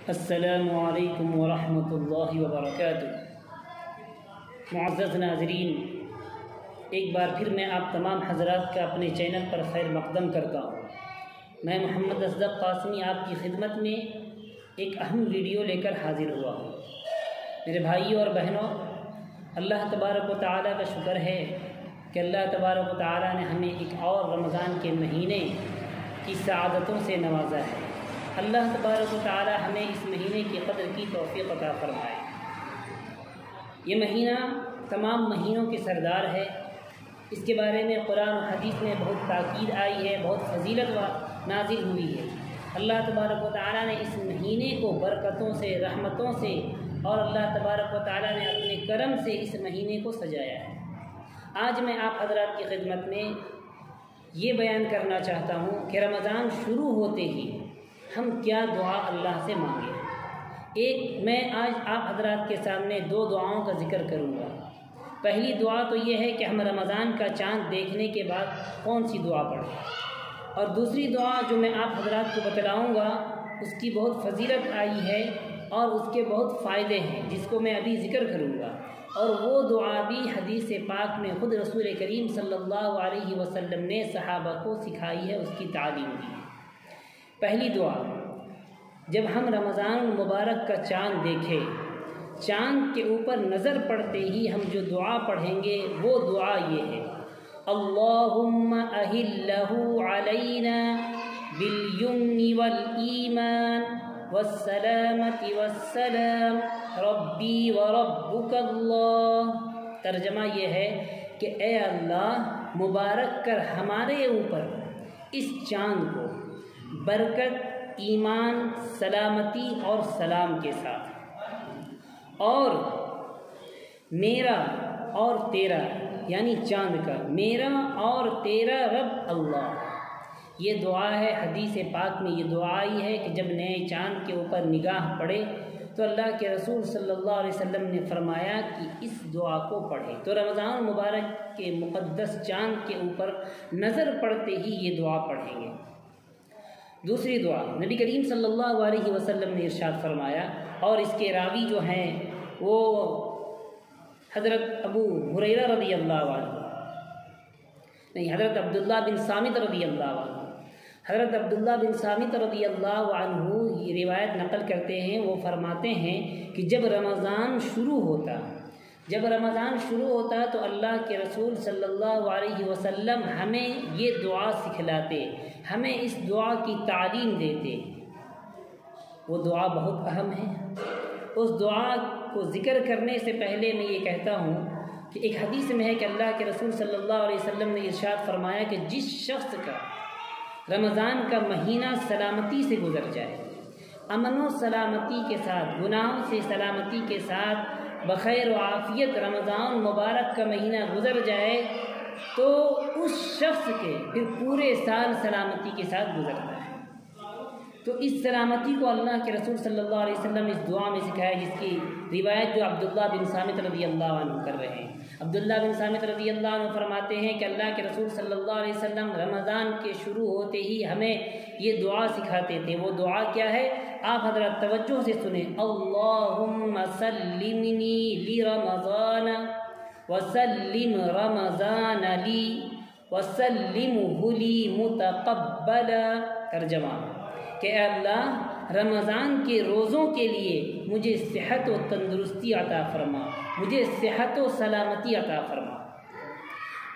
السلام علیکم ورحمۃ اللہ وبرکاتہ۔ معزز ناظرین، ایک بار پھر میں آپ تمام حضرات کا اپنے چینل پر خیر مقدم کرتا ہوں۔ میں محمد اصدق قاسمی آپ کی خدمت میں ایک اہم ویڈیو لے کر حاضر ہوا ہوں۔ میرے بھائیوں اور بہنوں، اللہ تبارک و تعالیٰ کا شکر ہے کہ اللہ تبارک و تعالیٰ نے ہمیں ایک اور رمضان کے مہینے کی سعادتوں سے نوازا ہے۔ اللہ تبارک و تعالی ہمیں اس مہینے کی قدر کی توفیق عطا فرمائے۔ یہ مہینہ تمام مہینوں کے سردار ہے۔ اس کے بارے میں قرآن و حدیث میں بہت تاکید آئی ہے، بہت فضیلت نازل ہوئی ہے۔ اللہ تبارک و تعالی نے اس مہینے کو برکتوں سے، رحمتوں سے اور اللہ تبارک و تعالی نے اپنے کرم سے اس مہینے کو سجایا ہے۔ آج میں آپ حضرات کی خدمت میں یہ بیان کرنا چاہتا ہوں کہ رمضان شروع ہوتے ہی ہم کیا دعا اللہ سے مانگیں۔ میں آج آپ حضرات کے سامنے دو دعاؤں کا ذکر کروں گا۔ پہلی دعا تو یہ ہے کہ ہم رمضان کا چاند دیکھنے کے بعد کون سی دعا پڑھیں، اور دوسری دعا جو میں آپ حضرات کو بتلاؤں گا اس کی بہت فضیلت آئی ہے اور اس کے بہت فائدے ہیں، جس کو میں ابھی ذکر کروں گا۔ اور وہ دعا بھی حدیث پاک میں خود رسول کریم صلی اللہ علیہ وسلم نے صحابہ کو سکھائی ہے، اس کی تعلیم دی ہے۔ پہلی دعا، جب ہم رمضان المبارک کا چاند دیکھیں، چاند کے اوپر نظر پڑتے ہی ہم جو دعا پڑھیں گے وہ دعا یہ ہے: اللہم اہلہ علینا بالیمن والایمان والسلامت والسلام ربی وربک اللہ۔ ترجمہ یہ ہے کہ اے اللہ، مبارک کر ہمارے اوپر اس چاند کو برکت، ایمان، سلامتی اور سلام کے ساتھ، اور میرا اور تیرا یعنی چاند کا، میرا اور تیرا رب اللہ۔ یہ دعا ہے، حدیث پاک میں یہ دعا آئی ہے کہ جب نئے چاند کے اوپر نگاہ پڑے تو اللہ کے رسول صلی اللہ علیہ وسلم نے فرمایا کہ اس دعا کو پڑھے۔ تو رمضان مبارک کے مقدس چاند کے اوپر نظر پڑتے ہی یہ دعا پڑھیں گے۔ دوسری دعا، نبی کریم صلی اللہ علیہ وسلم نے ارشاد فرمایا، اور اس کے راوی جو ہیں وہ حضرت ابو ہریرہ رضی اللہ عنہ، نہیں، حضرت عبداللہ بن صامت رضی اللہ عنہ۔ حضرت عبداللہ بن صامت رضی اللہ عنہ یہ روایت نقل کرتے ہیں، وہ فرماتے ہیں کہ جب رمضان شروع ہوتا تو اللہ کے رسول صلی اللہ علیہ وسلم ہمیں یہ دعا سکھلاتے، ہمیں اس دعا کی تعلیم دیتے۔ وہ دعا بہت اہم ہے۔ اس دعا کو ذکر کرنے سے پہلے میں یہ کہتا ہوں کہ ایک حدیث میں ہے کہ اللہ کے رسول صلی اللہ علیہ وسلم نے ارشاد فرمایا کہ جس شخص کا رمضان کا مہینہ سلامتی سے گزر جائے، امن و سلامتی کے ساتھ، گناہوں سے سلامتی کے ساتھ، بخیر و عافیت رمضان مبارک کا مہینہ گزر جائے تو اس شخص کے پھر پورے سال سلامتی کے ساتھ گزرتا ہے۔ تو اس سلامتی کو اللہ کے رسول صلی اللہ علیہ وسلم اس دعا میں سکھایا، جس کی روایت جو عبداللہ بن صامت رضی اللہ عنہ کر رہے ہیں۔ عبداللہ بن صامت رضی اللہ عنہ فرماتے ہیں کہ اللہ کے رسول صلی اللہ علیہ وسلم رمضان کے شروع ہوتے ہی ہمیں یہ دعا سکھاتے تھے۔ وہ دعا کیا ہے؟ آپ حضرات توجہ سے سنیں: اللہم سلمنی لرمضان وسلم رمضان لی وسلمہ لی متقبلا۔ ترجمہ کہ اے اللہ، رمضان کے روزوں کے لیے مجھے صحت و تندرستی عطا فرما، مجھے صحت و سلامتی عطا فرما،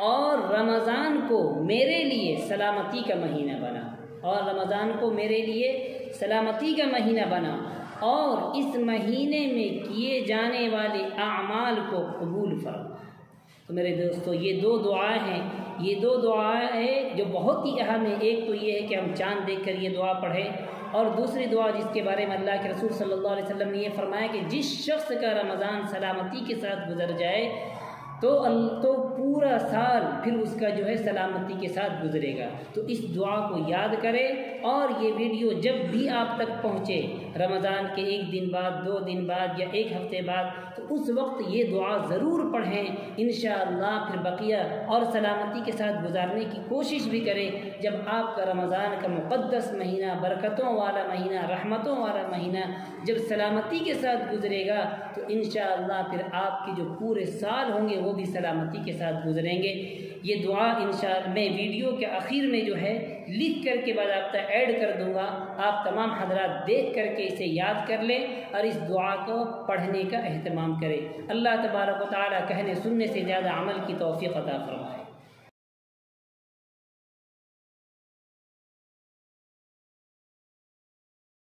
اور رمضان کو میرے لیے سلامتی کا مہینہ بنا، اور رمضان کو میرے لیے سلامتی کا مہینہ بنا، اور اس مہینے میں کیے جانے والے اعمال کو قبول فرما۔ تو میرے دوستو، یہ دو دعائیں ہیں، یہ دو دعائیں ہیں جو بہت ہی اہم ہیں۔ ایک تو یہ ہے کہ ہم چاند دیکھ کر یہ دعا پڑھیں، اور دوسری دعا جس کے بارے میں اللہ کے رسول صلی اللہ علیہ وسلم نے یہ فرمایا کہ جس شخص کا رمضان سلامتی کے ساتھ گزر جائے تو پورا سال پھر اس کا جو ہے سلامتی کے ساتھ گزرے گا۔ تو اس دعا کو یاد کریں اور یہ ویڈیو جب بھی آپ تک پہنچے رمضان کے 1 دن بعد 2 دن بعد یا 1 ہفتے بعد تو اس وقت یہ دعا ضرور پڑھیں انشاءاللہ۔ پھر بقیہ اور سلامتی کے ساتھ گزارنے کی کوشش بھی کریں۔ جب آپ کا رمضان کا مقدس مہینہ، برکتوں والا مہینہ، رحمتوں والا مہینہ جب سلامتی کے ساتھ گزرے گا تو انشاءاللہ پھر آپ کے جو پورے سال ہوں گے وہ بھی سلامتی کے ساتھ گزریں گے۔ یہ دعا انشاءاللہ میں ویڈیو کے آخر میں جو ہے لکھ کر کے باضابطہ ایڈ کر دوں گا، آپ تمام حضرات دیکھ کر کے اسے یاد کر لیں اور اس دعا کو پڑھنے کا اہتمام کریں۔ اللہ تبارک و تعالی کہنے سننے سے زیادہ عمل کی توفیق عطا فرمائے۔